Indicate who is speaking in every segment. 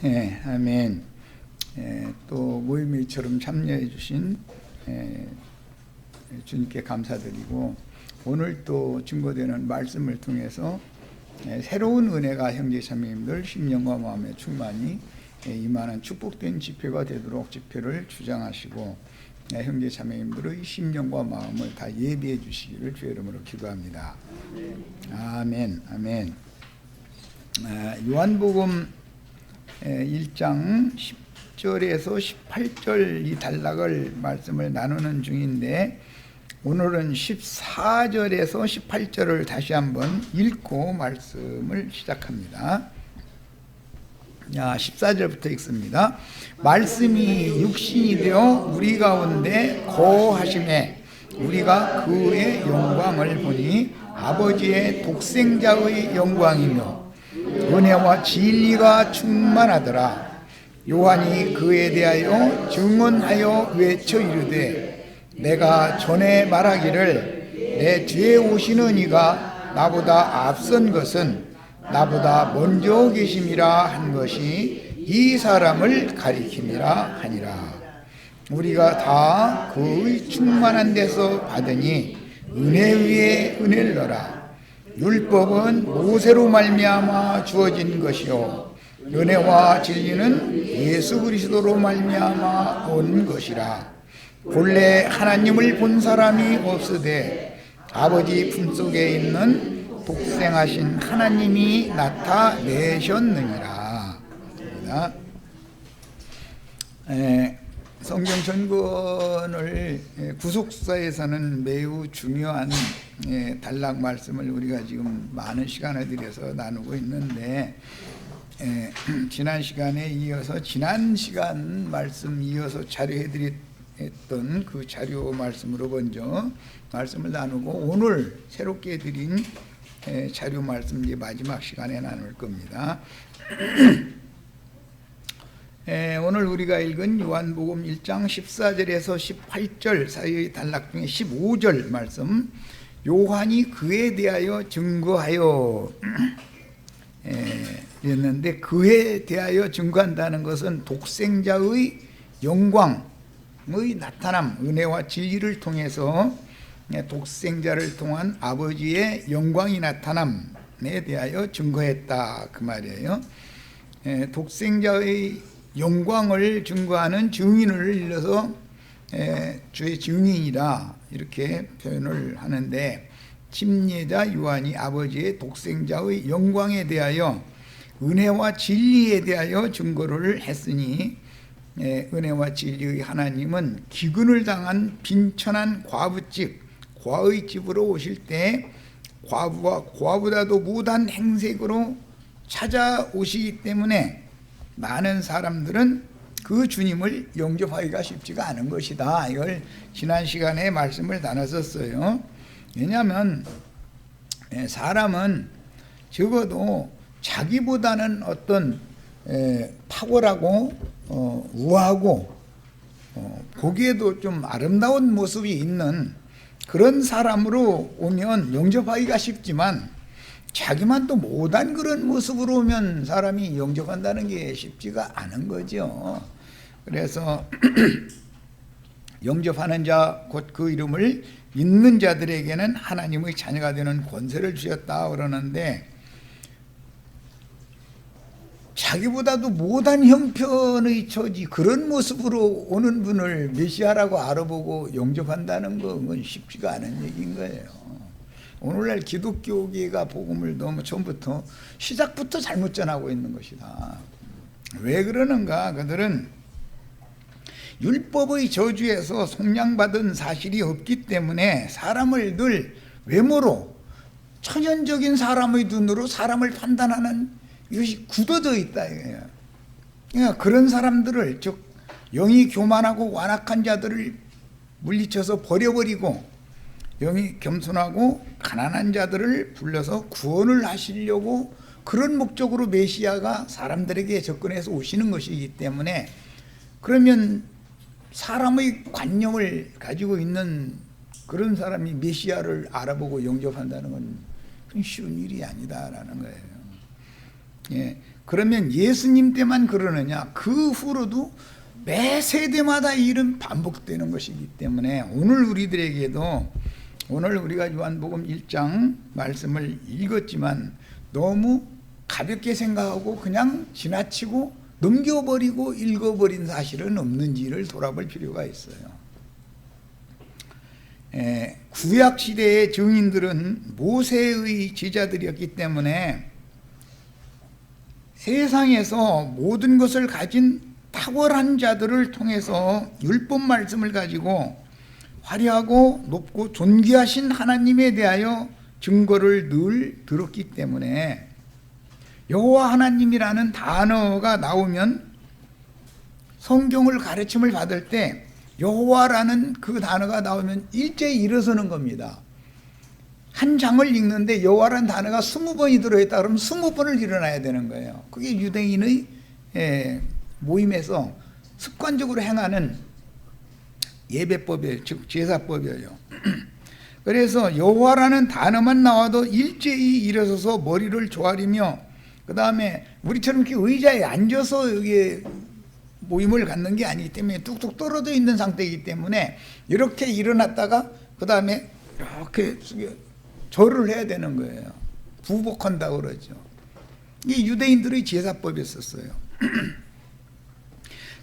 Speaker 1: 아멘. 또 모임회처럼 참여해 주신 주님께 감사드리고, 오늘 또 증거되는 말씀을 통해서 새로운 은혜가 형제자매님들 심령과 마음의 충만이 임하는 축복된 집회가 되도록 집회를 주장하시고, 형제자매님들의 심령과 마음을 다 예비해 주시기를 주의 이름으로 기도합니다. 아멘. 아멘. 요한복음 1장 10절에서 18절 이 단락을 말씀을 나누는 중인데, 오늘은 14절에서 18절을 다시 한번 읽고 말씀을 시작합니다. 14절부터 읽습니다. 말씀이 육신이 되어 우리 가운데 거하심에 우리가 그의 영광을 보니 아버지의 독생자의 영광이며 은혜와 진리가 충만하더라. 요한이 그에 대하여 증언하여 외쳐 이르되, 내가 전에 말하기를 내 뒤에 오시는 이가 나보다 앞선 것은 나보다 먼저 계심이라 한 것이 이 사람을 가리킴이라 하니라. 우리가 다 그의 충만한 데서 받으니 은혜 위에 은혜를 얻으라. 율법은 모세로 말미암아 주어진 것이요 은혜와 진리는 예수 그리스도로 말미암아 온 것이라. 본래 하나님을 본 사람이 없으되 아버지 품속에 있는 독생하신 하나님이 나타내셨느니라. 성경 전권을 구속사에서는 매우 중요한 단락 말씀을 우리가 지금 많은 시간을 들여서 나누고 있는데, 지난 시간에 이어서 지난 시간 말씀 이어서 자료해드렸던 그 자료 말씀으로 먼저 말씀을 나누고, 오늘 새롭게 드린 자료 말씀 이제 마지막 시간에 나눌 겁니다. 오늘 우리가 읽은 요한복음 1장 14절에서 18절 사이의 단락 중에 15절 말씀, 요한이 그에 대하여 증거하여 였는데, 그에 대하여 증거한다는 것은 독생자의 영광의 나타남, 은혜와 진리를 통해서 독생자를 통한 아버지의 영광이 나타남에 대하여 증거했다 그 말이에요. 독생자의 영광을 증거하는 증인을 일러서 주의 증인이라 이렇게 표현을 하는데, 침례자 요한이 아버지의 독생자의 영광에 대하여 은혜와 진리에 대하여 증거를 했으니, 은혜와 진리의 하나님은 기근을 당한 빈천한 과의 집으로 오실 때 과부와 과보다도 무단 행색으로 찾아오시기 때문에 많은 사람들은 그 주님을 영접하기가 쉽지가 않은 것이다. 이걸 지난 시간에 말씀을 나눴었어요. 왜냐하면 사람은 적어도 자기보다는 어떤 탁월하고 우아하고 보기에도 좀 아름다운 모습이 있는 그런 사람으로 오면 영접하기가 쉽지만, 자기만 또 못한 그런 모습으로 오면 사람이 영접한다는 게 쉽지가 않은 거죠. 그래서 영접하는 자 곧 그 이름을 믿는 자들에게는 하나님의 자녀가 되는 권세를 주셨다 그러는데, 자기보다도 못한 형편의 처지, 그런 모습으로 오는 분을 메시아라고 알아보고 영접한다는 건 쉽지가 않은 얘기인 거예요. 오늘날 기독교계가 복음을 너무 처음부터 시작부터 잘못 전하고 있는 것이다. 왜 그러는가? 그들은 율법의 저주에서 속량받은 사실이 없기 때문에 사람을 늘 외모로, 천연적인 사람의 눈으로 사람을 판단하는 이것이 굳어져 있다 이거예요. 그러니까 그런 사람들을, 즉 영이 교만하고 완악한 자들을 물리쳐서 버려버리고, 영이 겸손하고 가난한 자들을 불러서 구원을 하시려고, 그런 목적으로 메시아가 사람들에게 접근해서 오시는 것이기 때문에, 그러면 사람의 관념을 가지고 있는 그런 사람이 메시아를 알아보고 영접한다는 건 쉬운 일이 아니다라는 거예요. 그러면 예수님 때만 그러느냐? 그 후로도 매 세대마다 이 일은 반복되는 것이기 때문에 오늘 우리들에게도, 오늘 우리가 요한복음 1장 말씀을 읽었지만 너무 가볍게 생각하고 그냥 지나치고 넘겨버리고 읽어버린 사실은 없는지를 돌아볼 필요가 있어요. 구약시대의 증인들은 모세의 제자들이었기 때문에 세상에서 모든 것을 가진 탁월한 자들을 통해서 율법 말씀을 가지고 화려하고 높고 존귀하신 하나님에 대하여 증거를 늘 들었기 때문에 여호와 하나님이라는 단어가 나오면 성경을 가르침을 받을 때 여호와라는 그 단어가 나오면 일제히 일어서는 겁니다. 한 장을 읽는데 여호와라는 단어가 20번이 들어있다 그러면 20번을 일어나야 되는 거예요. 그게 유대인의 모임에서 습관적으로 행하는 예배법이에요. 즉 제사법이에요. 그래서 여호와라는 단어만 나와도 일제히 일어서서 머리를 조아리며, 그 다음에 우리처럼 이렇게 의자에 앉아서 여기 모임을 갖는 게 아니기 때문에 뚝뚝 떨어져 있는 상태이기 때문에 이렇게 일어났다가 그 다음에 이렇게 절을 해야 되는 거예요. 부복한다고 그러죠. 이게 유대인들의 제사법이었어요.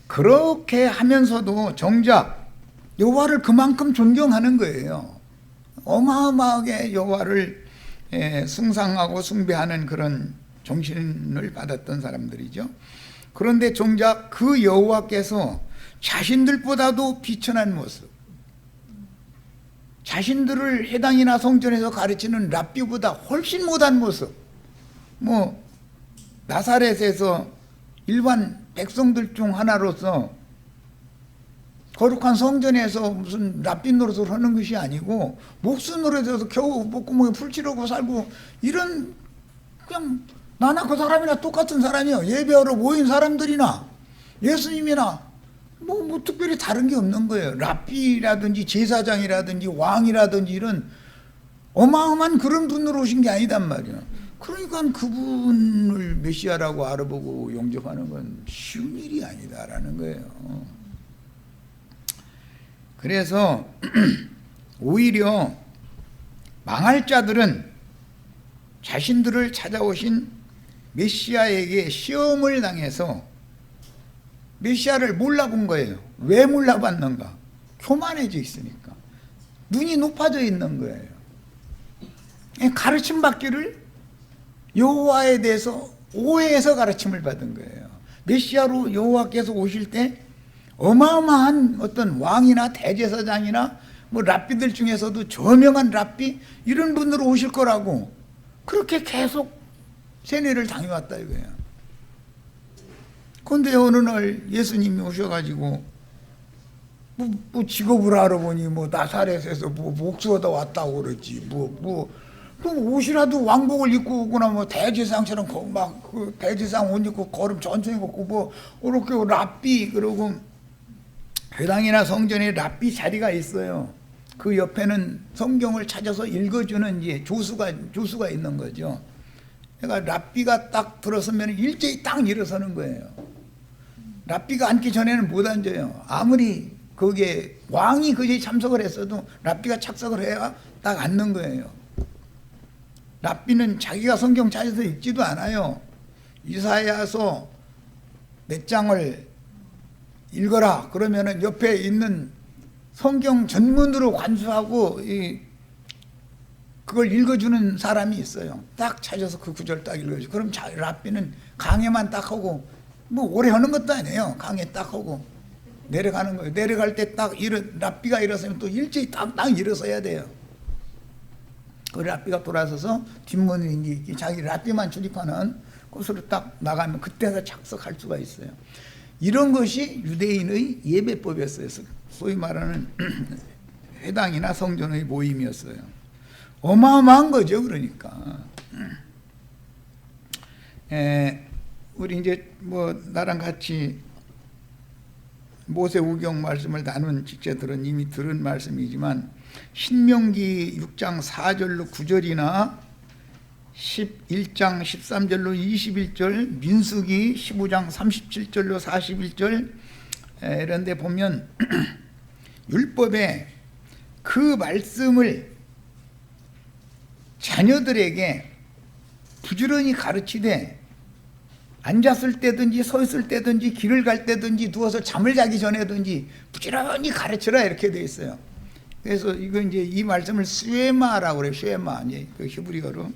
Speaker 1: 그렇게 하면서도 정작 여호와를 그만큼 존경하는 거예요. 어마어마하게 여호와를 숭상하고 숭배하는 그런 정신을 받았던 사람들이죠. 그런데 정작 그 여호와께서 자신들보다도 비천한 모습, 자신들을 회당이나 성전에서 가르치는 랍비보다 훨씬 못한 모습, 뭐 나사렛에서 일반 백성들 중 하나로서 거룩한 성전에서 무슨 랍비 노릇을 하는 것이 아니고 목수 노릇에서 겨우 목구멍에 풀 찌르고 살고, 이런 그냥 나나 그 사람이나 똑같은 사람이요. 예배하러 모인 사람들이나 예수님이나 뭐 특별히 다른 게 없는 거예요. 랍비라든지 제사장이라든지 왕이라든지 이런 어마어마한 그런 분으로 오신 게 아니단 말이에요. 그러니까 그분을 메시아라고 알아보고 영접하는 건 쉬운 일이 아니다라는 거예요. 그래서 오히려 망할 자들은 자신들을 찾아오신 메시아에게 시험을 당해서 메시아를 몰라본 거예요. 왜 몰라봤는가? 교만해져 있으니까. 눈이 높아져 있는 거예요. 가르침 받기를 여호와에 대해서 오해해서 가르침을 받은 거예요. 메시아로 여호와께서 오실 때 어마어마한 어떤 왕이나 대제사장이나 뭐 랍비들 중에서도 저명한 랍비 이런 분으로 오실 거라고 그렇게 계속 세뇌를 당해왔다 이거예요. 그런데 어느 날 예수님이 오셔가지고 뭐 직업을 알아보니 뭐 나사렛에서 뭐 목수하다 왔다고 그러지 뭐 옷이라도 왕복을 입고 오거나 뭐 대제사장처럼 막 그 대제사장 옷 입고 걸음 천천히 걷고 뭐 이렇게 랍비, 그리고 회당이나 성전에 랍비 자리가 있어요. 그 옆에는 성경을 찾아서 읽어주는 이제 조수가 있는 거죠. 그러니까 랍비가 딱 들어서면 일제히 딱 일어서는 거예요. 랍비가 앉기 전에는 못 앉아요. 아무리 거기에 왕이 거기에 참석을 했어도 랍비가 착석을 해야 딱 앉는 거예요. 랍비는 자기가 성경 찾아서 읽지도 않아요. 이사야서 몇 장을 읽어라 그러면은 옆에 있는 성경 전문으로 관수하고 그걸 읽어주는 사람이 있어요. 딱 찾아서 그 구절 딱 읽어줘. 그럼 랍비는 강해만 딱 하고 뭐 오래 하는 것도 아니에요. 강해 딱 하고 내려가는 거예요. 내려갈 때 딱 랍비가 일어서면 또 일제히 딱 일어서야 돼요. 그 랍비가 돌아서서 뒷문이 자기 랍비만 출입하는 곳으로 딱 나가면 그때서 착석할 수가 있어요. 이런 것이 유대인의 예배법이었어요. 소위 말하는 회당이나 성전의 모임이었어요. 어마어마한 거죠. 그러니까 우리 이제 뭐 나랑 같이 모세우경 말씀을 나눈 직자들은 이미 들은 말씀이지만 신명기 6장 4절로 9절이나 11장 13절로 21절, 민수기 15장 37절로 41절 이런 데 보면 율법에 그 말씀을 자녀들에게 부지런히 가르치되 앉았을 때든지 서 있을 때든지 길을 갈 때든지 누워서 잠을 자기 전에든지 부지런히 가르쳐라 이렇게 되어 있어요. 그래서 이거 이제 이 말씀을 쉐마라고 그래요. 쉐마, 이제 그 히브리어로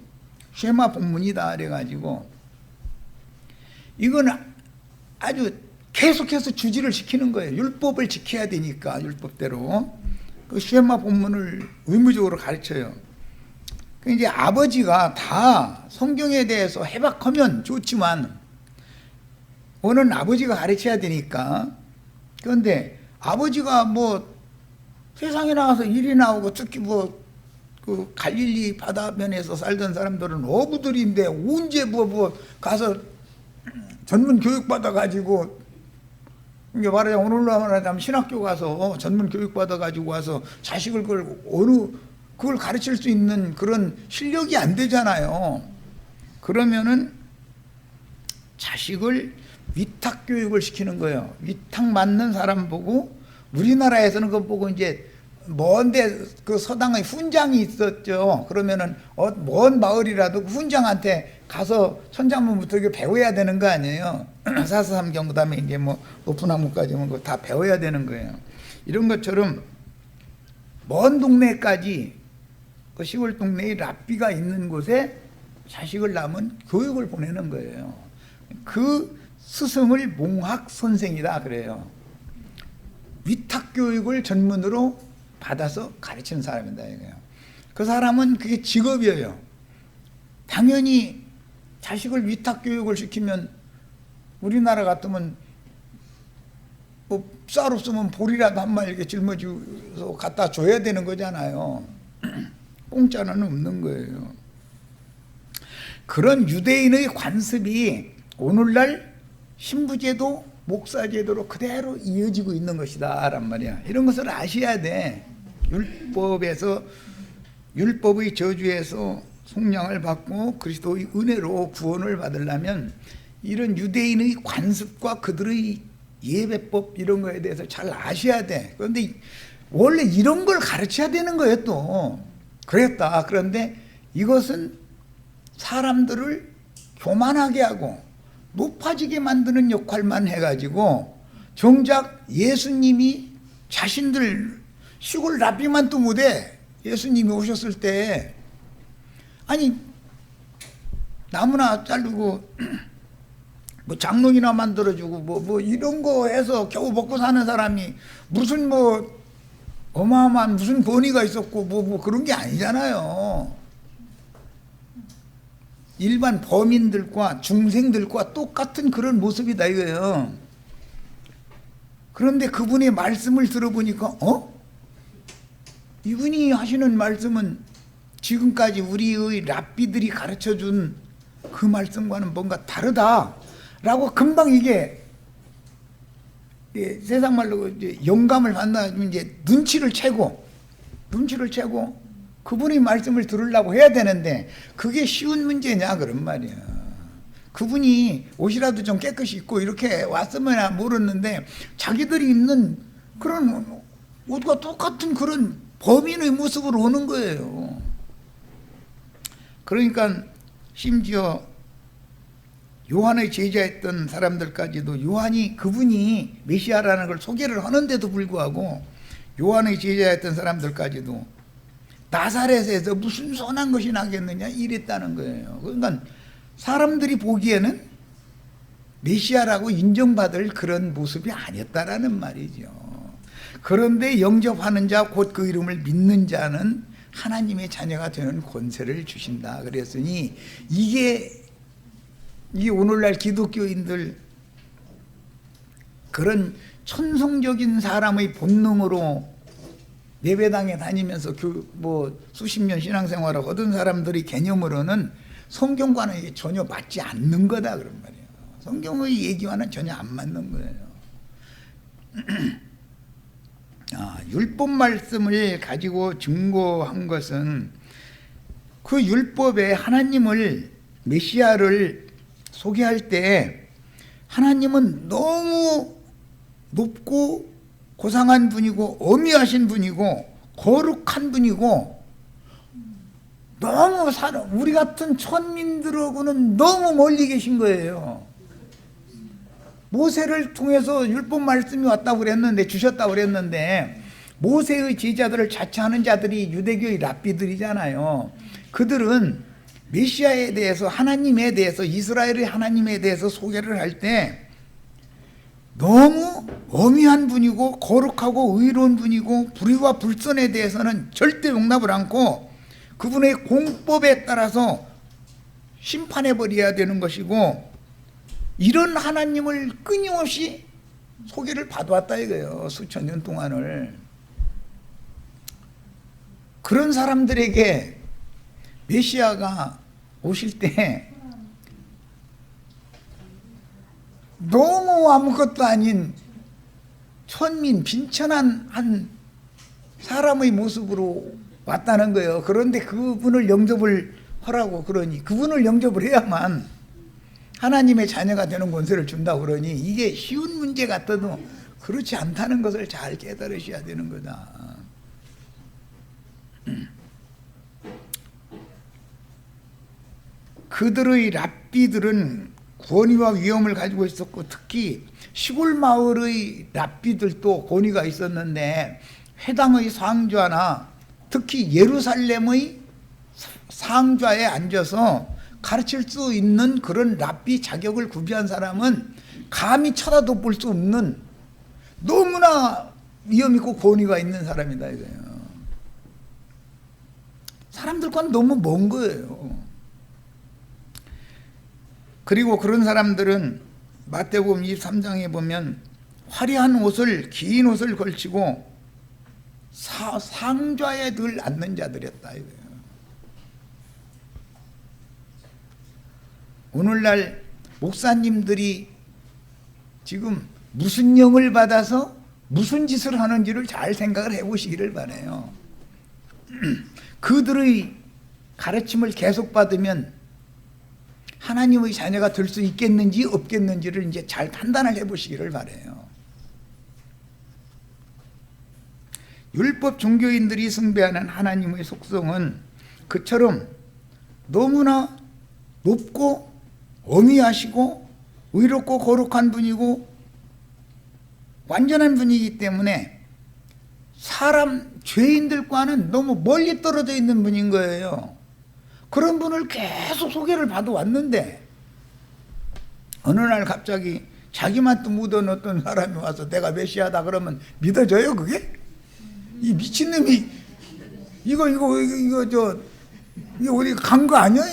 Speaker 1: 쉐마 본문이다 그래가지고 이거는 아주 계속해서 주지를 시키는 거예요. 율법을 지켜야 되니까 율법대로 그 쉐마 본문을 의무적으로 가르쳐요. 이제 아버지가 다 성경에 대해서 해박하면 좋지만 오늘 아버지가 가르쳐야 되니까. 그런데 아버지가 뭐 세상에 나가서 일이 나오고 특히 뭐 그 갈릴리 바다면에서 살던 사람들은 어부들인데 언제 뭐 가서 전문 교육 받아 가지고 이게 말하자면 오늘로 말하자면 신학교 가서 전문 교육 받아 가지고 와서 자식을 그걸 가르칠 수 있는 그런 실력이 안 되잖아요. 그러면은 자식을 위탁 교육을 시키는 거예요. 위탁 맞는 사람 보고, 우리나라에서는 그거 보고 이제 먼데 그 서당의 훈장이 있었죠. 그러면은 먼 마을이라도 그 훈장한테 가서 천자문부터 이거 배워야 되는 거 아니에요. 사사삼경 그다음에 이제 뭐 높은 학문까지 뭐 다 배워야 되는 거예요. 이런 것처럼 먼 동네까지 그 시골 동네에 랍비가 있는 곳에 자식을 낳으면 교육을 보내는 거예요. 그 스승을 몽학 선생이다 그래요. 위탁 교육을 전문으로 받아서 가르치는 사람이다 이거예요. 그 사람은 그게 직업이에요. 당연히 자식을 위탁 교육을 시키면 우리나라 같으면 뭐 쌀 없으면 볼이라도 한 마리 이렇게 짊어져서 갖다 줘야 되는 거잖아요. 공짜는 없는 거예요. 그런 유대인의 관습이 오늘날 신부제도, 목사제도로 그대로 이어지고 있는 것이다 란 말이야. 이런 것을 아셔야 돼. 율법의 저주에서 속량을 받고 그리스도의 은혜로 구원을 받으려면 이런 유대인의 관습과 그들의 예배법 이런 거에 대해서 잘 아셔야 돼. 그런데 원래 이런 걸 가르쳐야 되는 거예요 또. 그랬다. 그런데 이것은 사람들을 교만하게 하고 높아지게 만드는 역할만 해가지고 정작 예수님이 자신들 시골 랍비만 또 못해. 예수님이 오셨을 때 아니 나무나 자르고 뭐 장롱이나 만들어주고 뭐 이런 거 해서 겨우 먹고 사는 사람이 무슨 뭐 어마어마한 무슨 권위가 있었고 뭐 그런 게 아니잖아요. 일반 범인들과 중생들과 똑같은 그런 모습이다 이거예요. 그런데 그분의 말씀을 들어보니까 이분이 하시는 말씀은 지금까지 우리의 랍비들이 가르쳐준 그 말씀과는 뭔가 다르다라고 금방 이게 세상 말로 이제 영감을 받나면 이제 눈치를 채고 그분의 말씀을 들으려고 해야 되는데 그게 쉬운 문제냐 그런 말이야. 그분이 옷이라도 좀 깨끗이 입고 이렇게 왔으면 모르는데 자기들이 입는 그런 옷과 똑같은 그런 범인의 모습으로 오는 거예요. 그러니까 심지어 요한의 제자였던 사람들까지도 요한이 그분이 메시아라는 걸 소개를 하는데도 불구하고 요한의 제자였던 사람들까지도 나사렛에서 무슨 선한 것이 나겠느냐 이랬다는 거예요. 그러니까 사람들이 보기에는 메시아라고 인정받을 그런 모습이 아니었다라는 말이죠. 그런데 영접하는 자 곧 그 이름을 믿는 자는 하나님의 자녀가 되는 권세를 주신다 그랬으니 이게 오늘날 기독교인들 그런 천성적인 사람의 본능으로 예배당에 다니면서 뭐 수십 년 신앙생활을 하던 사람들의 개념으로는 성경과는 이게 전혀 맞지 않는 거다 그런 말이에요. 성경의 얘기와는 전혀 안 맞는 거예요. 율법 말씀을 가지고 증거한 것은 그 율법에 하나님을 메시아를 소개할 때 하나님은 너무 높고 고상한 분이고 어미하신 분이고 거룩한 분이고 너무 우리 같은 천민들하고는 너무 멀리 계신 거예요. 모세를 통해서 율법 말씀이 왔다고 그랬는데, 주셨다고 그랬는데, 모세의 제자들을 자처하는 자들이 유대교의 랍비들이잖아요. 그들은 메시아에 대해서, 하나님에 대해서, 이스라엘의 하나님에 대해서 소개를 할 때 너무 엄미한 분이고 거룩하고 의로운 분이고 불의와 불선에 대해서는 절대 용납을 않고 그분의 공법에 따라서 심판해버려야 되는 것이고, 이런 하나님을 끊임없이 소개를 받아왔다 이거예요. 수천 년 동안을. 그런 사람들에게 메시아가 오실 때 너무 아무것도 아닌 천민, 빈천한 한 사람의 모습으로 왔다는 거예요. 그런데 그분을 영접을 하라고 그러니, 그분을 영접을 해야만 하나님의 자녀가 되는 권세를 준다고 그러니, 이게 쉬운 문제 같아도 그렇지 않다는 것을 잘 깨달으셔야 되는 거다. 그들의 랍비들은 권위와 위엄을 가지고 있었고, 특히 시골 마을의 랍비들도 권위가 있었는데, 회당의 상좌나 특히 예루살렘의 상좌에 앉아서 가르칠 수 있는 그런 랍비 자격을 구비한 사람은 감히 쳐다도 볼 수 없는 너무나 위엄 있고 권위가 있는 사람이다 이거예요. 사람들과는 너무 먼 거예요. 그리고 그런 사람들은 마태복음 23장에 보면 화려한 옷을, 긴 옷을 걸치고 상좌에 늘 앉는 자들이었다 이거예요. 오늘날 목사님들이 지금 무슨 영을 받아서 무슨 짓을 하는지를 잘 생각을 해보시기를 바라요. 그들의 가르침을 계속 받으면 하나님의 자녀가 될 수 있겠는지 없겠는지를 이제 잘 판단을 해보시기를 바라요. 율법 종교인들이 숭배하는 하나님의 속성은 그처럼 너무나 높고 엄미하시고 의롭고 거룩한 분이고 완전한 분이기 때문에 사람, 죄인들과는 너무 멀리 떨어져 있는 분인 거예요. 그런 분을 계속 소개를 받아왔는데 어느 날 갑자기 자기만 또 묻어놓던 사람이 와서 내가 메시아다 그러면 믿어져요 그게? 이 미친놈이 이거 어디 간 거 아니야?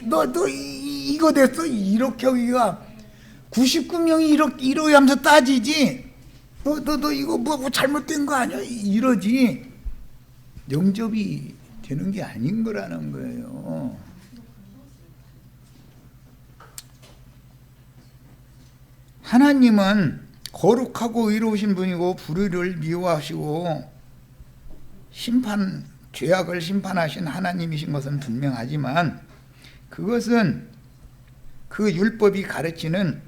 Speaker 1: 너 이거 됐어? 이렇게 여기가 99명이 이러게 하면서 따지지. 너 이거 뭐 잘못된 거 아니야? 이러지. 영접이 되는 게 아닌 거라는 거예요. 하나님은 거룩하고 의로우신 분이고 불의를 미워하시고 죄악을 심판하신 하나님이신 것은 분명하지만, 그것은 그 율법이 가르치는,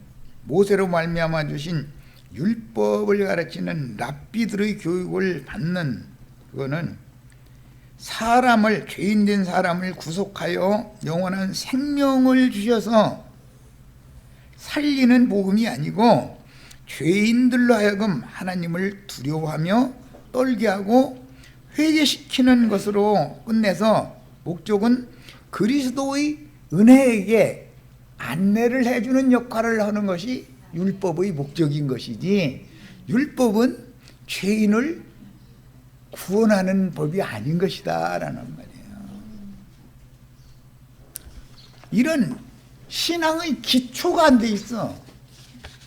Speaker 1: 모세로 말미암아 주신 율법을 가르치는 랍비들의 교육을 받는, 그거는 사람을, 죄인된 사람을 구속하여 영원한 생명을 주셔서 살리는 복음이 아니고, 죄인들로 하여금 하나님을 두려워하며 떨게 하고 회개시키는 것으로 끝내서, 목적은 그리스도의 은혜에게 안내를 해주는 역할을 하는 것이 율법의 목적인 것이지, 율법은 죄인을 구원하는 법이 아닌 것이다 라는 말이에요. 이런 신앙의 기초가 안 돼 있어.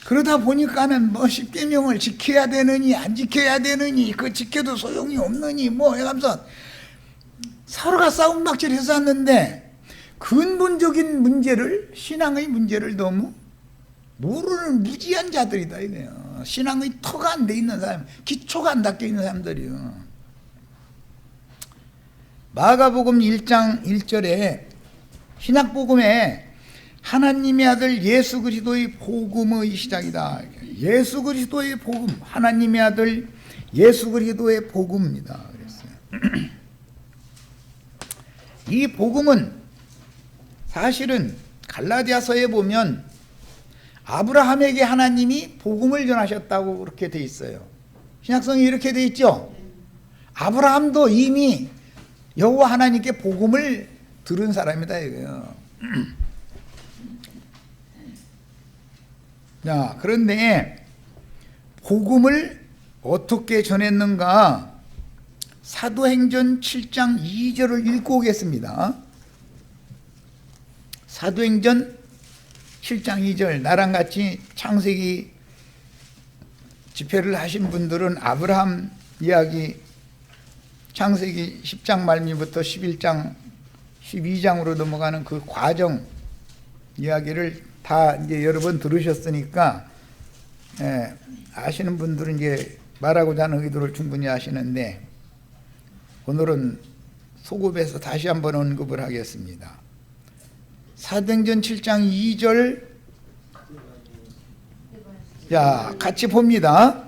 Speaker 1: 그러다 보니까는 뭐 십계명을 지켜야 되느니 안 지켜야 되느니, 그 지켜도 소용이 없느니 뭐 해가면서 서로가 싸움박질해서 왔는데, 근본적인 문제를, 신앙의 문제를 너무 모르는 무지한 자들이다 이거예요. 신앙의 터가 안 돼 있는 사람, 기초가 안 닦여 있는 사람들이요. 마가복음 1장 1절에 신약복음에 하나님의 아들 예수 그리스도의 복음의 시작이다. 예수 그리스도의 복음, 하나님의 아들 예수 그리스도의 복음입니다. 그랬어요. 이 복음은 사실은 갈라디아서에 보면 아브라함에게 하나님이 복음을 전하셨다고 그렇게 돼 있어요. 신약성이 이렇게 돼 있죠. 아브라함도 이미 여호와 하나님께 복음을 들은 사람이다 이거예요. 자, 그런데 복음을 어떻게 전했는가? 사도행전 7장 2절을 읽고 오겠습니다. 사도행전 7장 2절, 나랑 같이 창세기 집회를 하신 분들은 아브라함 이야기 창세기 10장 말미부터 11장 12장으로 넘어가는 그 과정 이야기를 다 이제 여러 번 들으셨으니까 아시는 분들은 이제 말하고자 하는 의도를 충분히 아시는데 오늘은 소급해서 다시 한번 언급을 하겠습니다. 사도행전 7장 2절, 자 같이 봅니다.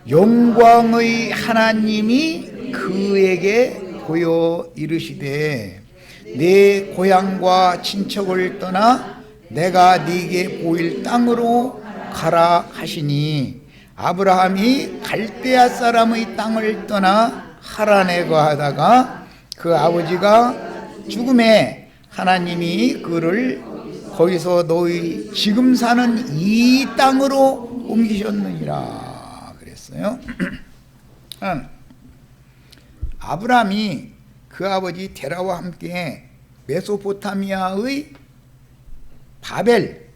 Speaker 1: 영광의 하나님이 그에게 보여 이르시되 내 고향과 친척을 떠나 내가 네게 보일 땅으로 가라 하시니 아브라함이 갈대아 사람의 땅을 떠나 하란에 거하다가 그 아버지가 죽음에 하나님이 그를 거기서 너희 지금 사는 이 땅으로 옮기셨느니라 그랬어요. 아브라함이 그 아버지 데라와 함께 메소포타미아의 바벨에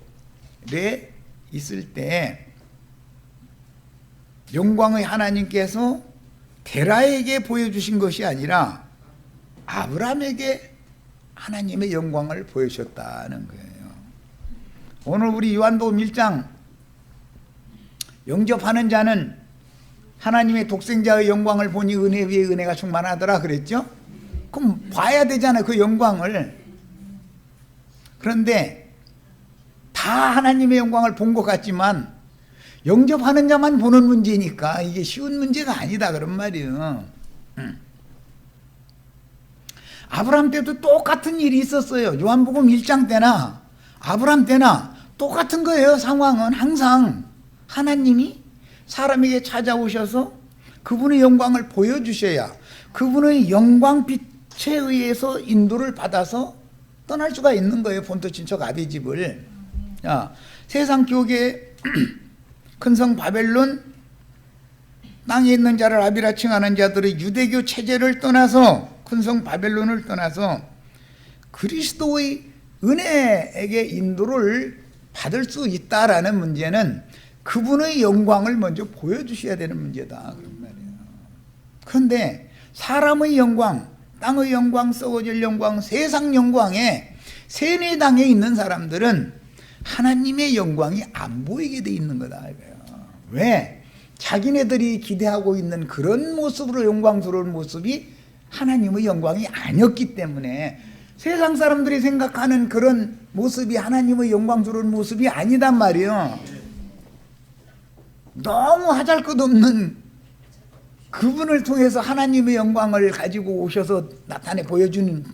Speaker 1: 있을 때 영광의 하나님께서 데라에게 보여주신 것이 아니라 아브라함에게 하나님의 영광을 보여주셨다는 거예요. 오늘 우리 요한복음 1장 영접하는 자는 하나님의 독생자의 영광을 보니 은혜 위에 은혜가 충만하더라 그랬죠? 그럼 봐야 되잖아요, 그 영광을. 그런데 다 하나님의 영광을 본 것 같지만 영접하는 자만 보는 문제니까 이게 쉬운 문제가 아니다 그런 말이에요. 아브라함 때도 똑같은 일이 있었어요. 요한복음 1장 때나 아브라함 때나 똑같은 거예요. 상황은 항상 하나님이 사람에게 찾아오셔서 그분의 영광을 보여주셔야 그분의 영광빛에 의해서 인도를 받아서 떠날 수가 있는 거예요. 본토 친척 아비집을. 자, 세상 교계 큰 성 바벨론 땅에 있는 자를 아비라 칭하는 자들의 유대교 체제를 떠나서 큰 성 바벨론을 떠나서 그리스도의 은혜에게 인도를 받을 수 있다라는 문제는 그분의 영광을 먼저 보여주셔야 되는 문제다 그런 말이에요. 그런데 사람의 영광, 땅의 영광, 썩어질 영광, 세상 영광에 세뇌당에 있는 사람들은 하나님의 영광이 안 보이게 돼 있는 거다 이거예요. 왜? 자기네들이 기대하고 있는 그런 모습으로 영광스러운 모습이 하나님의 영광이 아니었기 때문에 세상 사람들이 생각하는 그런 모습이 하나님의 영광스러운 모습이 아니단 말이에요. 너무 하잘것없는 그분을 통해서 하나님의 영광을 가지고 오셔서 나타내 보여주면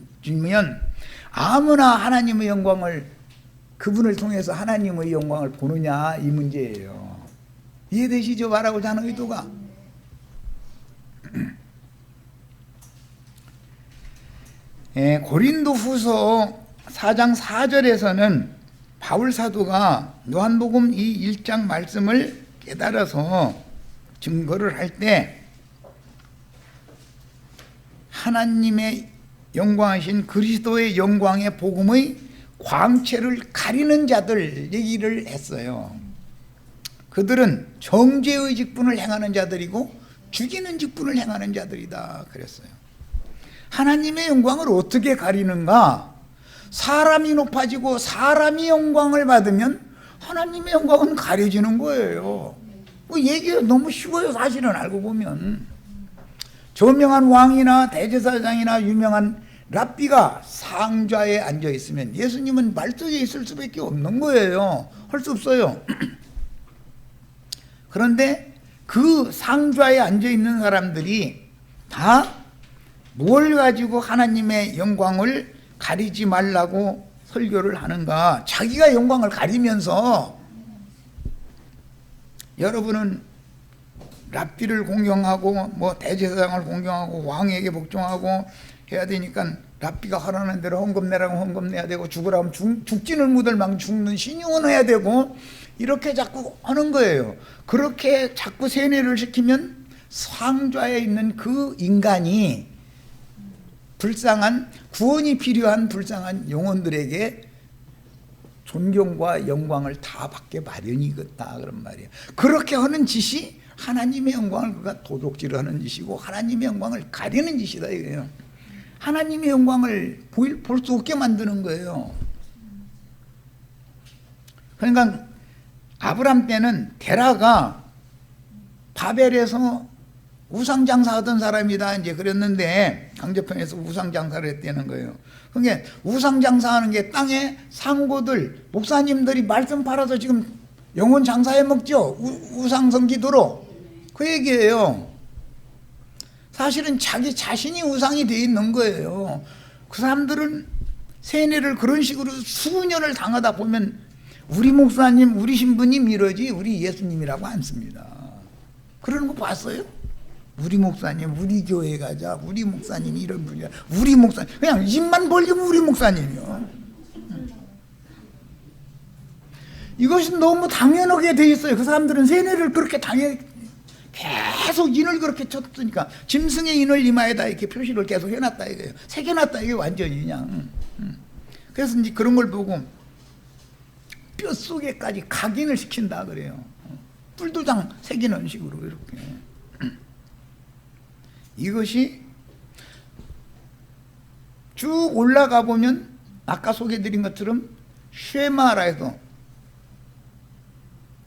Speaker 1: 아무나 하나님의 영광을 그분을 통해서 하나님의 영광을 보느냐 이 문제예요. 이해되시죠? 말하고자 하는 의도가. 고린도 후서 4장 4절에서는 바울 사도가 요한복음 이 1장 말씀을 깨달아서 증거를 할 때 하나님의 영광하신 그리스도의 영광의 복음의 광채를 가리는 자들 얘기를 했어요. 그들은 정죄의 직분을 행하는 자들이고 죽이는 직분을 행하는 자들이다 그랬어요. 하나님의 영광을 어떻게 가리는가? 사람이 높아지고 사람이 영광을 받으면 하나님의 영광은 가려지는 거예요. 뭐 얘기가 너무 쉬워요. 사실은 알고 보면. 저명한 왕이나 대제사장이나 유명한 랍비가 상좌에 앉아 있으면 예수님은 말뚝에 있을 수밖에 없는 거예요. 할 수 없어요. 그런데 그 상좌에 앉아 있는 사람들이 다 뭘 가지고 하나님의 영광을 가리지 말라고 설교를 하는가? 자기가 영광을 가리면서, 여러분은 랍비를 공경하고 뭐 대제사장을 공경하고 왕에게 복종하고 해야 되니까 랍비가 하라는 대로 헌금 내라고 헌금 내야 되고, 죽으라면 죽지는 못할 만큼 죽는 신용은 해야 되고, 이렇게 자꾸 하는 거예요. 그렇게 자꾸 세뇌를 시키면 상좌에 있는 그 인간이 불쌍한, 구원이 필요한 불쌍한 영혼들에게 존경과 영광을 다 받게 마련이겠다 그런 말이에요. 그렇게 하는 짓이 하나님의 영광을 그가 도둑질하는 짓이고 하나님의 영광을 가리는 짓이다 이거예요. 하나님의 영광을 볼 수 없게 만드는 거예요. 그러니까 아브람 때는 데라가 바벨에서 우상장사하던 사람이다 이제 그랬는데, 강제편에서 우상장사를 했다는 거예요. 그게 우상장사하는 게 땅에 상고들 목사님들이 말씀 팔아서 지금 영혼 장사해 먹죠. 우상성 기도로. 그 얘기예요. 사실은 자기 자신이 우상이 돼 있는 거예요. 그 사람들은 세뇌를 그런 식으로 수년을 당하다 보면 우리 목사님, 우리 신부님 이러지 우리 예수님이라고 안 씁니다. 그러는 거 봤어요? 우리 목사님, 우리 교회 가자, 우리 목사님 이런 분이야, 우리 목사님, 그냥 입만 벌리면 우리 목사님이요. 이것이 너무 당연하게 돼 있어요. 그 사람들은 세뇌를 그렇게 계속 인을 그렇게 쳤으니까, 짐승의 인을 이마에다 이렇게 표시를 계속 해놨다 이거예요. 새겨놨다 이게 완전히 그냥. 그래서 이제 그런 걸 보고 뼛속에까지 각인을 시킨다 그래요. 뿔도장 새기는 식으로 이렇게. 이것이 쭉 올라가 보면 아까 소개드린 것처럼 쉐마라 해서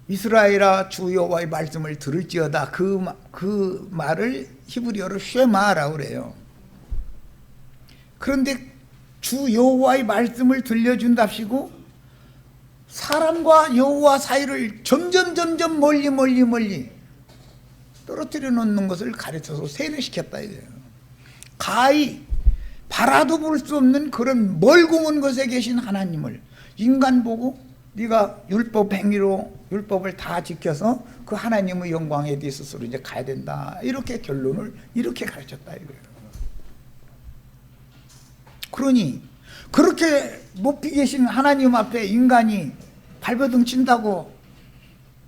Speaker 1: 이스라엘아 주 여호와의 말씀을 들을지어다, 그 말을 히브리어로 쉐마라고 그래요. 그런데 주 여호와의 말씀을 들려준답시고 사람과 여호와 사이를 점점 멀리 떨어뜨려 놓는 것을 가르쳐서 세뇌시켰다 이거예요. 가히 바라도 볼 수 없는 그런 멀고 먼 곳에 계신 하나님을 인간 보고 네가 율법 행위로 율법을 다 지켜서 그 하나님의 영광에 대해서 이제 가야 된다, 이렇게 결론을 이렇게 가르쳤다 이거예요. 그러니 그렇게 높이 계신 하나님 앞에 인간이 발버둥 친다고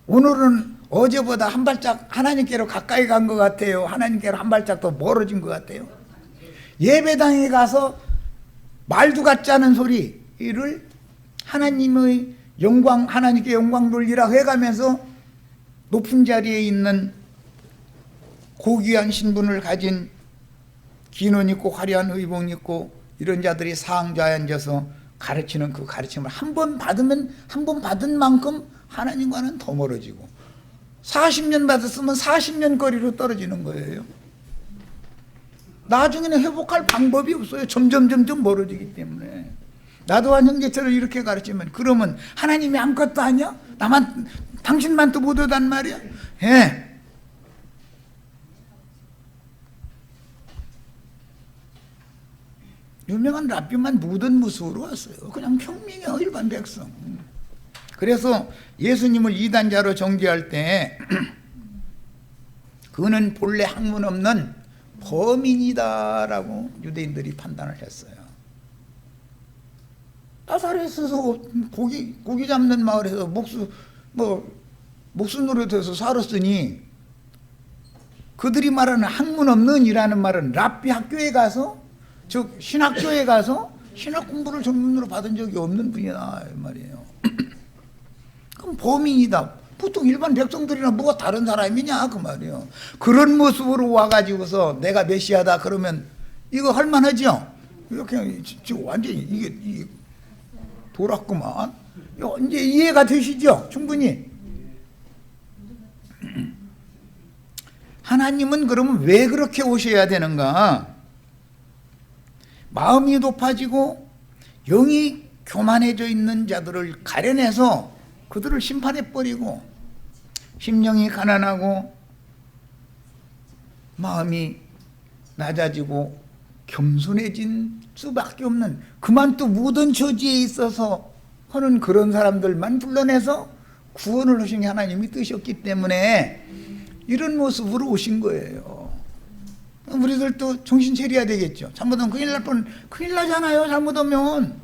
Speaker 1: 오늘은 어제보다 한 발짝 하나님께로 가까이 간 것 같아요? 하나님께로 한 발짝 더 멀어진 것 같아요? 예배당에 가서 말도 같지 않은 소리를 하나님의 영광, 하나님께 영광 돌리라 해가면서 높은 자리에 있는 고귀한 신분을 가진 기는 있고 화려한 의복 입고 이런 자들이 상좌에 앉아서 가르치는 그 가르침을 한 번 받은 만큼 하나님과는 더 멀어지고, 40년 받았으면 40년 거리로 떨어지는 거예요. 나중에는 회복할 방법이 없어요. 점점 멀어지기 때문에. 나도 한 형제처럼 이렇게 가르치면, 그러면 하나님이 아무것도 아니야? 당신만 또 못하단 말이야? 예. 유명한 랍비만 묻은 모습으로 왔어요. 그냥 평민의 일반 백성. 그래서 예수님을 이단자로 정죄할 때 그는 본래 학문 없는 범인이다라고 유대인들이 판단을 했어요. 나사렛에서 고기 잡는 마을에서 목수 노릇해서 살았으니, 그들이 말하는 학문 없는이라는 말은 랍비 학교에 가서, 즉 신학교에 가서 신학 공부를 전문으로 받은 적이 없는 분이다 이 말이에요. 그럼 범인이다. 보통 일반 백성들이나 뭐가 다른 사람이냐 그 말이에요. 그런 모습으로 와가지고서 내가 메시아다 그러면 이거 할만하죠? 이거 그냥 완전히 이게 돌았구만. 이제 이해가 되시죠? 충분히. 하나님은 그러면 왜 그렇게 오셔야 되는가? 마음이 높아지고 영이 교만해져 있는 자들을 가려내서 그들을 심판해버리고, 심령이 가난하고 마음이 낮아지고 겸손해진 수밖에 없는, 그만 또 모든 처지에 있어서 하는 그런 사람들만 불러내서 구원을 하신 게 하나님이 뜻이었기 때문에 이런 모습으로 오신 거예요. 우리들도 정신 차려야 되겠죠. 잘못하면 큰일 날 뻔, 큰일 나잖아요. 잘못하면.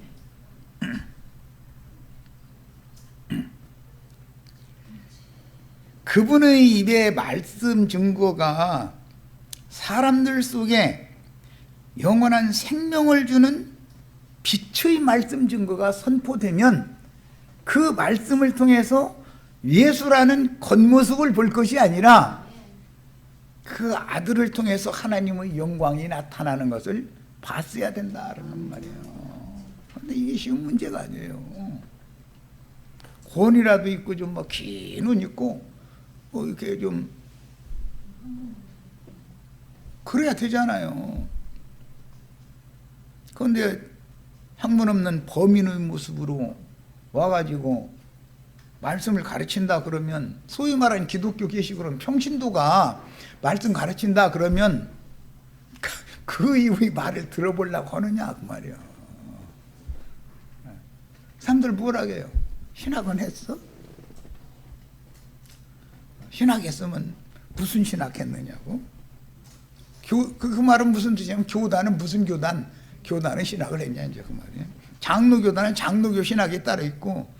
Speaker 1: 그분의 입의 말씀 증거가 사람들 속에 영원한 생명을 주는 빛의 말씀 증거가 선포되면 그 말씀을 통해서 예수라는 겉모습을 볼 것이 아니라 그 아들을 통해서 하나님의 영광이 나타나는 것을 봤어야 된다는 말이에요. 그런데 이게 쉬운 문제가 아니에요. 권이라도 있고 좀 뭐 긴 눈 있고 이렇게 좀 그래야 되잖아요. 그런데 학문 없는 범인의 모습으로 와가지고 말씀을 가르친다 그러면, 소위 말하는 기독교 계시고는 평신도가 말씀 가르친다 그러면 그 이후의 말을 들어보려고 하느냐 그 말이야. 사람들 뭐라고 해요? 신학은 했어? 신학했으면 무슨 신학했느냐고? 그 말은 무슨 뜻이냐면, 교단은 무슨 교단? 교단은 신학을 했냐 이제 그 말이에요. 장로교단은 장로교 신학이 따로 있고,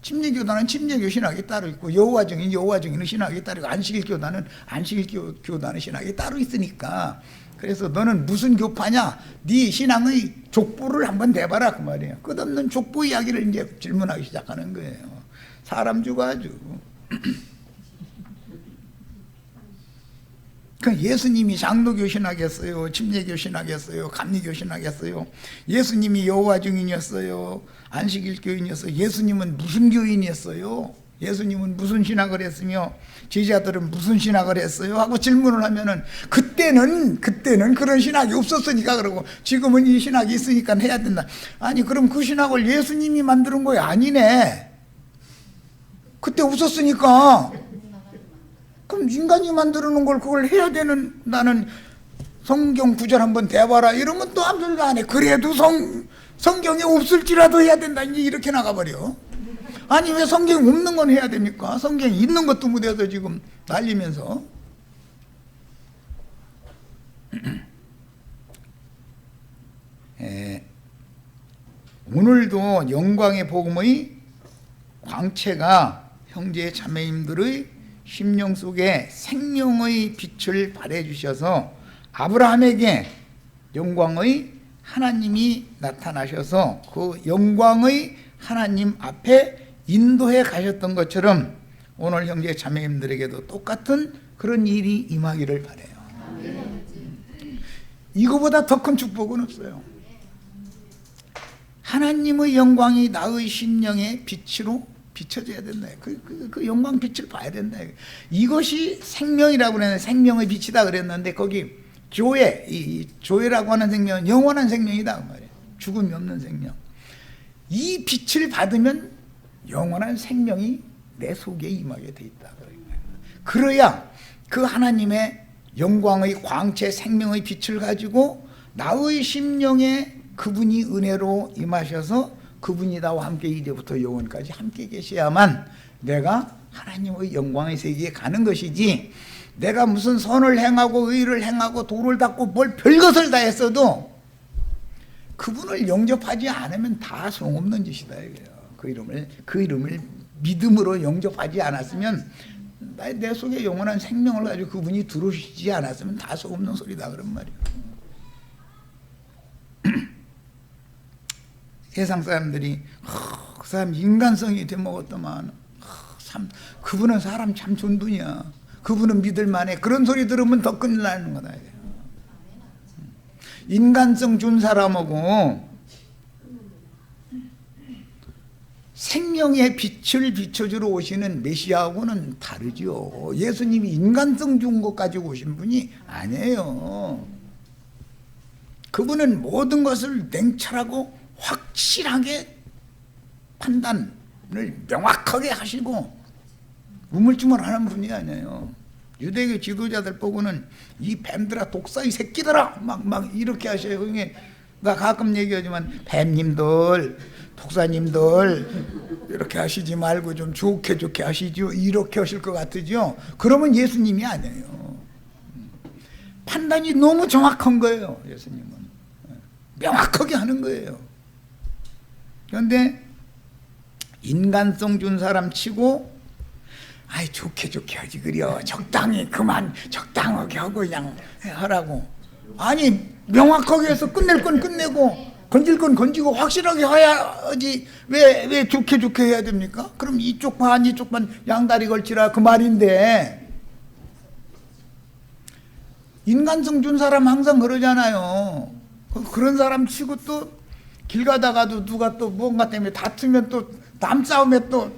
Speaker 1: 침례교단은 침례교 신학이 따로 있고, 여호와 증인 여호와 증인의 신학이 따로 있고, 안식일 교단은 안식일 교단의 신학이 따로 있으니까, 그래서 너는 무슨 교파냐? 네 신앙의 족보를 한번 대봐라 그 말이에요. 끝없는 족보 이야기를 이제 질문하기 시작하는 거예요. 사람 주고 아주. 그 예수님이 장로교 신학했어요, 침례교 신학했어요, 감리교 신학했어요. 예수님이 여호와 증인이었어요, 안식일 교인이었어요. 예수님은 무슨 교인이었어요? 예수님은 무슨 신학을 했으며 제자들은 무슨 신학을 했어요? 하고 질문을 하면은 그때는 그런 신학이 없었으니까 그러고, 지금은 이 신학이 있으니까 해야 된다. 아니 그럼 그 신학을 예수님이 만드는 거야? 아니네. 그때 없었으니까. 그럼 인간이 만들어 놓은 걸 그걸 해야 되는, 나는 성경 구절 한번 대봐라 이러면 또 아무 소리도 안 해. 그래도 성경에 없을지라도 해야 된다 이제 이렇게 나가버려. 아니 왜 성경이 없는 건 해야 됩니까? 성경이 있는 것도 못해서 지금 날리면서. 오늘도 영광의 복음의 광채가 형제 자매님들의 심령 속에 생명의 빛을 발해주셔서 아브라함에게 영광의 하나님이 나타나셔서 그 영광의 하나님 앞에 인도해 가셨던 것처럼 오늘 형제 자매님들에게도 똑같은 그런 일이 임하기를 바라요. 이거보다 더 큰 축복은 없어요. 하나님의 영광이 나의 심령의 빛으로 비춰져야 된다. 그 영광 빛을 봐야 된다. 이것이 생명이라고 그랬는데, 생명의 빛이다 그랬는데, 거기 조회, 이 조회라고 하는 생명은 영원한 생명이다 그 말이에요. 죽음이 없는 생명. 이 빛을 받으면 영원한 생명이 내 속에 임하게 돼 있다. 그래야 그 하나님의 영광의 광채, 생명의 빛을 가지고 나의 심령에 그분이 은혜로 임하셔서 그분이 나와 함께 이제부터 영원까지 함께 계셔야만 내가 하나님의 영광의 세계에 가는 것이지, 내가 무슨 선을 행하고 의를 행하고 도를 닦고 뭘 별것을 다 했어도 그분을 영접하지 않으면 다 소용없는 짓이다 이거예요. 그 이름을 믿음으로 영접하지 않았으면, 내 속에 영원한 생명을 가지고 그분이 들어오시지 않았으면 다 소용없는 소리다 그런 말이에요. 세상 사람들이 그 사람 인간성이 되먹었더만, 그분은 사람 참 좋은 분이야, 그분은 믿을만해, 그런 소리 들으면 더 큰일 나는 거다. 인간성 준 사람하고 생명의 빛을 비춰주러 오시는 메시아하고는 다르죠. 예수님이 인간성 준 것 가지고 오신 분이 아니에요. 그분은 모든 것을 냉철하고 확실하게 판단을 명확하게 하시고 우물쭈물하는 분이 아니에요. 유대교 지도자들 보고는 이 뱀들아, 독사의 새끼들아, 막 이렇게 하셔요. 나 가끔 얘기하지만 뱀님들, 독사님들 이렇게 하시지 말고 좀 좋게 하시죠. 이렇게 하실 것 같으죠. 그러면 예수님이 아니에요. 판단이 너무 정확한 거예요. 예수님은 명확하게 하는 거예요. 그런데 인간성 준 사람 치고 아이 좋게 하지 그려. 적당히 그만 적당하게 하고 그냥 하라고. 아니 명확하게 해서 끝낼 건 끝내고 건질 건 건지고 확실하게 해야지 왜 좋게 해야 됩니까? 그럼 이쪽 반 양다리 걸치라 그 말인데, 인간성 준 사람 항상 그러잖아요. 그런 사람 치고 또 길 가다가도 누가 또 뭔가 때문에 다투면 또 남 싸움에 또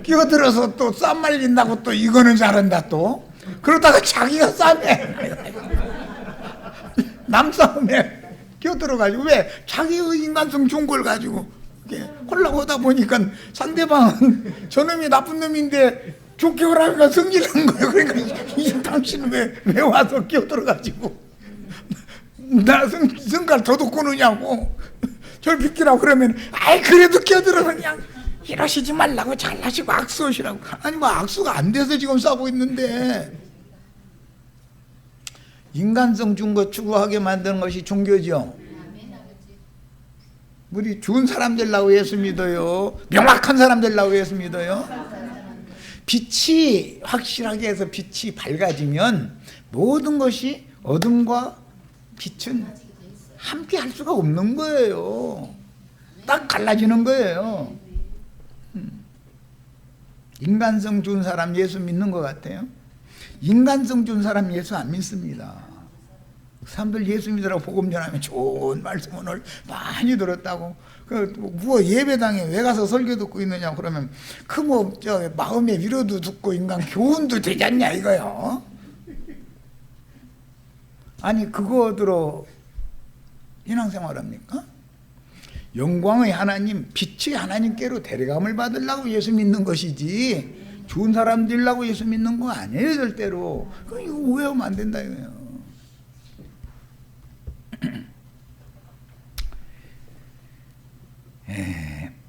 Speaker 1: 끼어들어서 또 쌈 말린다고 또 이거는 잘한다 또 그러다가 자기가 싸움에 남 싸움에 끼어들어가지고 왜 자기의 인간성 준 걸 가지고 홀라고 하다 보니까 상대방은 저놈이 나쁜 놈인데 좋게 하라니까 성질난 거예요. 그러니까 이 당신은 왜 와서 끼어들어가지고 나 성갈 도둑 꾸느냐고 저를 비키라고 그러면 아이 그래도 끼어들어 그냥 이러시지 말라고 잘나시고 악수하시라고. 아니 뭐 악수가 안 돼서 지금 싸우고 있는데, 인간성 준 거 추구하게 만드는 것이 종교죠. 우리 좋은 사람 되려고 예수 믿어요. 명확한 사람 되려고 예수 믿어요. 빛이 확실하게 해서 빛이 밝아지면 모든 것이 어둠과 빛은 함께 할 수가 없는 거예요. 딱 갈라지는 거예요. 인간성 준 사람 예수 믿는 것 같아요? 인간성 준 사람 예수 안 믿습니다. 사람들 예수 믿으라고 복음 전하면 좋은 말씀 오늘 많이 들었다고. 뭐 예배당에 왜 가서 설교 듣고 있느냐 그러면 그 뭐 저 마음의 위로도 듣고 인간 교훈도 되지 않냐 이거요. 아니 그거 들어 신앙생활합니까? 영광의 하나님, 빛의 하나님께로 데려감을 받으려고 예수 믿는 것이지 좋은 사람 되려고 예수 믿는 거 아니에요 절대로. 이거 오해하면 안 된다 이거예요.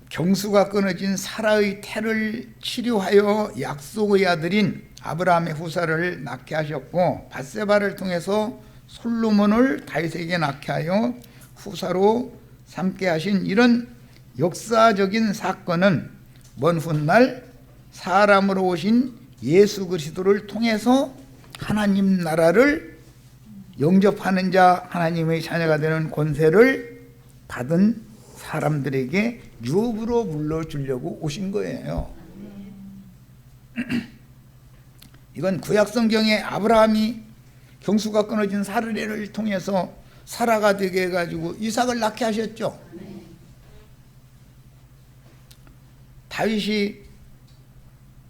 Speaker 1: 경수가 끊어진 사라의 태를 치료하여 약속의 아들인 아브라함의 후사를 낳게 하셨고, 밧세바를 통해서 솔로몬을 다윗에게 낳게 하여 후사로 삼게 하신 이런 역사적인 사건은 먼 훗날 사람으로 오신 예수 그리스도를 통해서 하나님 나라를 영접하는 자, 하나님의 자녀가 되는 권세를 받은 사람들에게 유업으로 물려주려고 오신 거예요. 이건 구약성경에 아브라함이 경수가 끊어진 사르레를 통해서 사라가 되게 해가지고 이삭을 낳게 하셨죠. 다윗이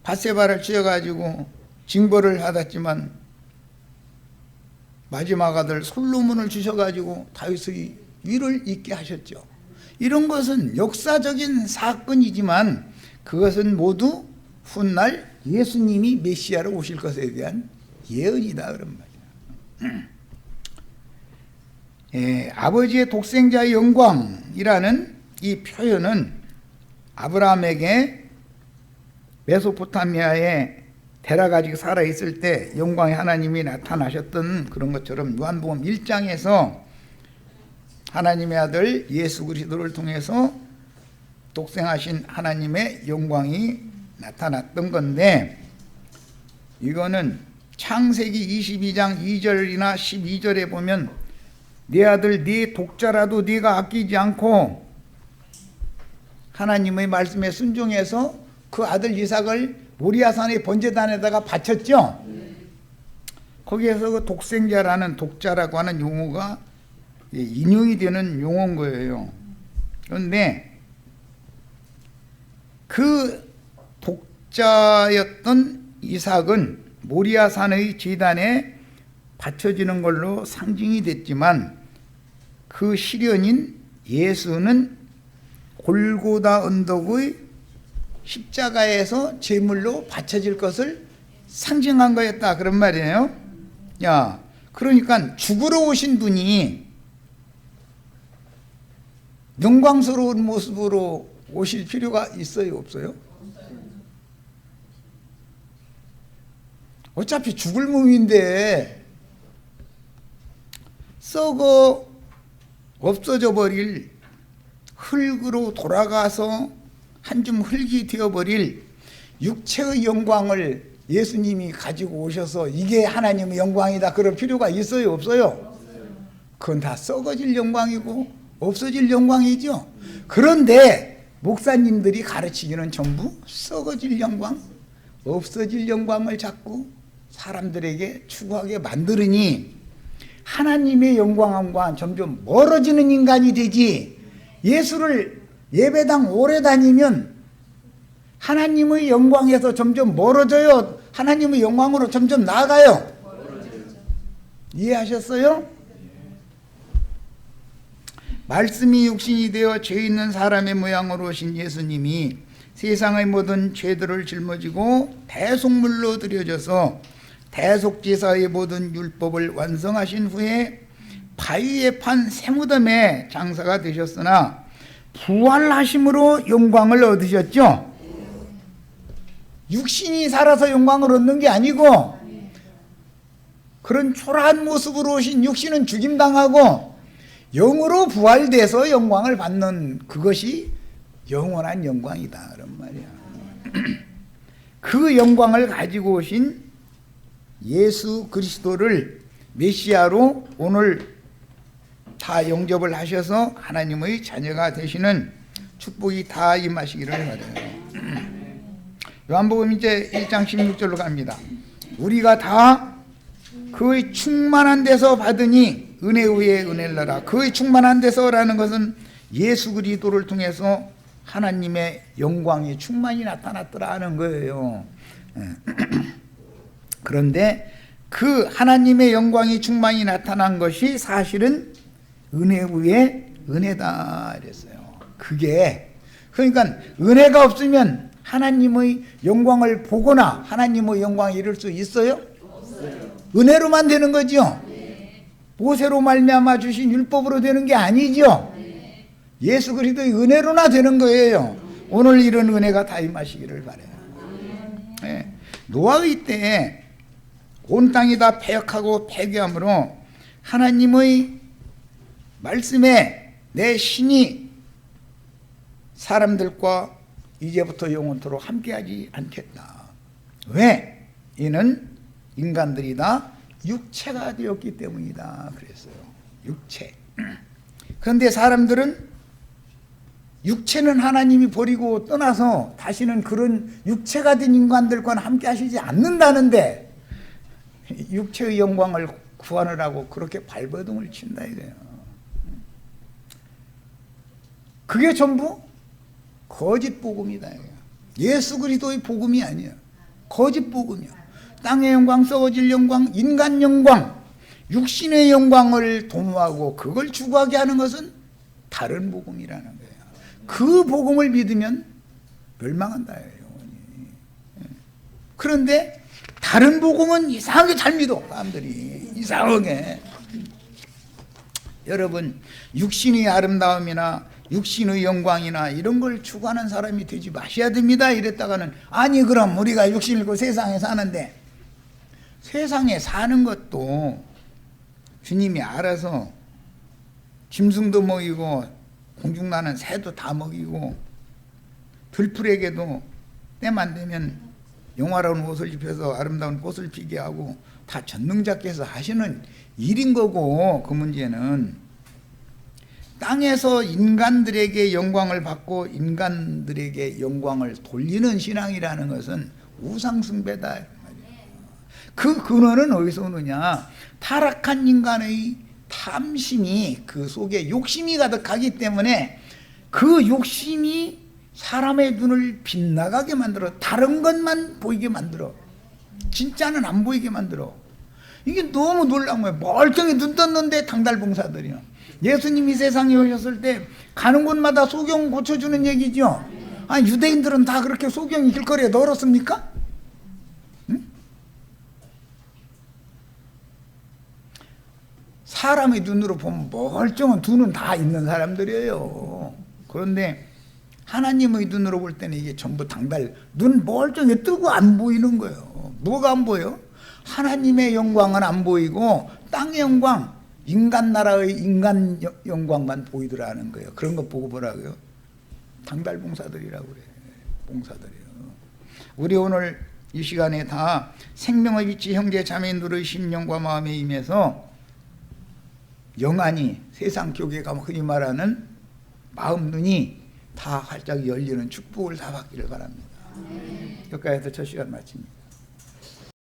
Speaker 1: 밧세바를 취해가지고 징벌을 받았지만 마지막 아들 솔로몬을 주셔가지고 다윗의 위를 잇게 하셨죠. 이런 것은 역사적인 사건이지만 그것은 모두 훗날 예수님이 메시아로 오실 것에 대한 예언이다 그런 말이야. 아버지의 독생자의 영광이라는 이 표현은 아브라함에게 메소포타미아에 데려가지고 살아있을 때 영광의 하나님이 나타나셨던 그런 것처럼 요한복음 1장에서 하나님의 아들 예수 그리스도를 통해서 독생하신 하나님의 영광이 나타났던 건데, 이거는 창세기 22장 2절이나 12절에 보면 네 아들 네 독자라도 네가 아끼지 않고 하나님의 말씀에 순종해서 그 아들 이삭을 모리아산의 번제단에다가 바쳤죠. 거기에서 그 독생자라는 독자라고 하는 용어가 인용이 되는 용어인 거예요. 그런데 그 독자였던 이삭은 모리아산의 제단에 바쳐지는 걸로 상징이 됐지만 그 실현인 예수는 골고다 언덕의 십자가에서 제물로 바쳐질 것을 상징한 거였다, 그런 말이에요. 야, 그러니까 죽으러 오신 분이 영광스러운 모습으로 오실 필요가 있어요, 없어요? 어차피 죽을 몸인데 썩어 없어져 버릴 흙으로 돌아가서 한 줌 흙이 되어버릴 육체의 영광을 예수님이 가지고 오셔서 이게 하나님의 영광이다 그럴 필요가 있어요, 없어요? 그건 다 썩어질 영광이고 없어질 영광이죠. 그런데 목사님들이 가르치기는 전부 썩어질 영광, 없어질 영광을 자꾸 사람들에게 추구하게 만들으니 하나님의 영광과 점점 멀어지는 인간이 되지, 예수를 예배당 오래 다니면 하나님의 영광에서 점점 멀어져요? 하나님의 영광으로 점점 나아가요? 이해하셨어요? 말씀이 육신이 되어 죄 있는 사람의 모양으로 오신 예수님이 세상의 모든 죄들을 짊어지고 대속물로 드려져서 대속제사의 모든 율법을 완성하신 후에 바위에 판 새무덤의 장사가 되셨으나 부활하심으로 영광을 얻으셨죠. 육신이 살아서 영광을 얻는 게 아니고 그런 초라한 모습으로 오신 육신은 죽임당하고 영으로 부활돼서 영광을 받는 그것이 영원한 영광이다, 그런 말이야. 그 영광을 가지고 오신 예수 그리스도를 메시아로 오늘 다 영접을 하셔서 하나님의 자녀가 되시는 축복이 다 임하시기를 바라요. 요한복음 이제 1장 16절로 갑니다. 우리가 다 그의 충만한 데서 받으니 은혜 위에 은혜를 나라. 그의 충만한 데서라는 것은 예수 그리스도를 통해서 하나님의 영광이 충만히 나타났더라 하는 거예요. 그런데 그 하나님의 영광이 충만히 나타난 것이 사실은 은혜 위에 은혜다 이랬어요. 그게 그러니까 은혜가 없으면 하나님의 영광을 보거나 하나님의 영광에 이룰 수 있어요? 없어요. 은혜로만 되는 거죠. 네. 모세로 말미암아 주신 율법으로 되는 게 아니죠. 네. 예수 그리스도의 은혜로나 되는 거예요. 오늘 이런 은혜가 다 임하시기를 바라요. 네. 노아의 때에 온 땅이 다 패역하고 폐괴함으로 하나님의 말씀에 내 신이 사람들과 이제부터 영원토록 함께하지 않겠다. 왜? 이는 인간들이 다 육체가 되었기 때문이다 그랬어요. 육체. 그런데 사람들은 육체는 하나님이 버리고 떠나서 다시는 그런 육체가 된 인간들과는 함께하시지 않는다는데 육체의 영광을 구하느라고 그렇게 발버둥을 친다 이거예요. 그게 전부 거짓 복음이다. 예수 그리스도의 복음이 아니야. 거짓 복음이야. 땅의 영광, 썩어질 영광, 인간 영광, 육신의 영광을 도모하고 그걸 추구하게 하는 것은 다른 복음이라는 거예요. 그 복음을 믿으면 멸망한다, 영원히. 그런데 다른 복음은 이상하게 잘 믿어, 사람들이. 이상하게. 여러분, 육신의 아름다움이나 육신의 영광이나 이런 걸 추구하는 사람이 되지 마셔야 됩니다. 이랬다가는 아니 그럼 우리가 육신이고 세상에 사는데 세상에 사는 것도 주님이 알아서 짐승도 먹이고 공중나는 새도 다 먹이고 들풀에게도 때만 되면 영화로운 옷을 입혀서 아름다운 꽃을 피게 하고 다 전능자께서 하시는 일인 거고, 그 문제는 땅에서 인간들에게 영광을 받고 인간들에게 영광을 돌리는 신앙이라는 것은 우상숭배다. 그 근원은 어디서 오느냐? 타락한 인간의 탐심이 그 속에 욕심이 가득하기 때문에 그 욕심이 사람의 눈을 빗나가게 만들어. 다른 것만 보이게 만들어. 진짜는 안 보이게 만들어. 이게 너무 놀라운 거예요. 멀쩡히 눈 떴는데 당달봉사들이요. 예수님이 세상에 오셨을 때 가는 곳마다 소경 고쳐주는 얘기죠. 아, 유대인들은 다 그렇게 소경이 길거리에 널었습니까? 응? 사람의 눈으로 보면 멀쩡한 두 눈 다 있는 사람들이에요. 그런데 하나님의 눈으로 볼 때는 이게 전부 당달, 눈 멀쩡히 뜨고 안 보이는 거예요. 뭐가 안 보여? 하나님의 영광은 안 보이고 땅의 영광, 인간 나라의 인간 영광만 보이더라는 거예요. 그런 거 보고 뭐라고요? 당달봉사들이라고 그래. 봉사들이요. 우리 오늘 이 시간에 다 생명의 빛이 형제 자매들의 심령과 마음에 임해서 영안이 세상 교계가 흔히 말하는 마음 눈이 다 활짝 열리는 축복을 다 받기를 바랍니다. 여기까지 해서 첫 시간 마칩니다.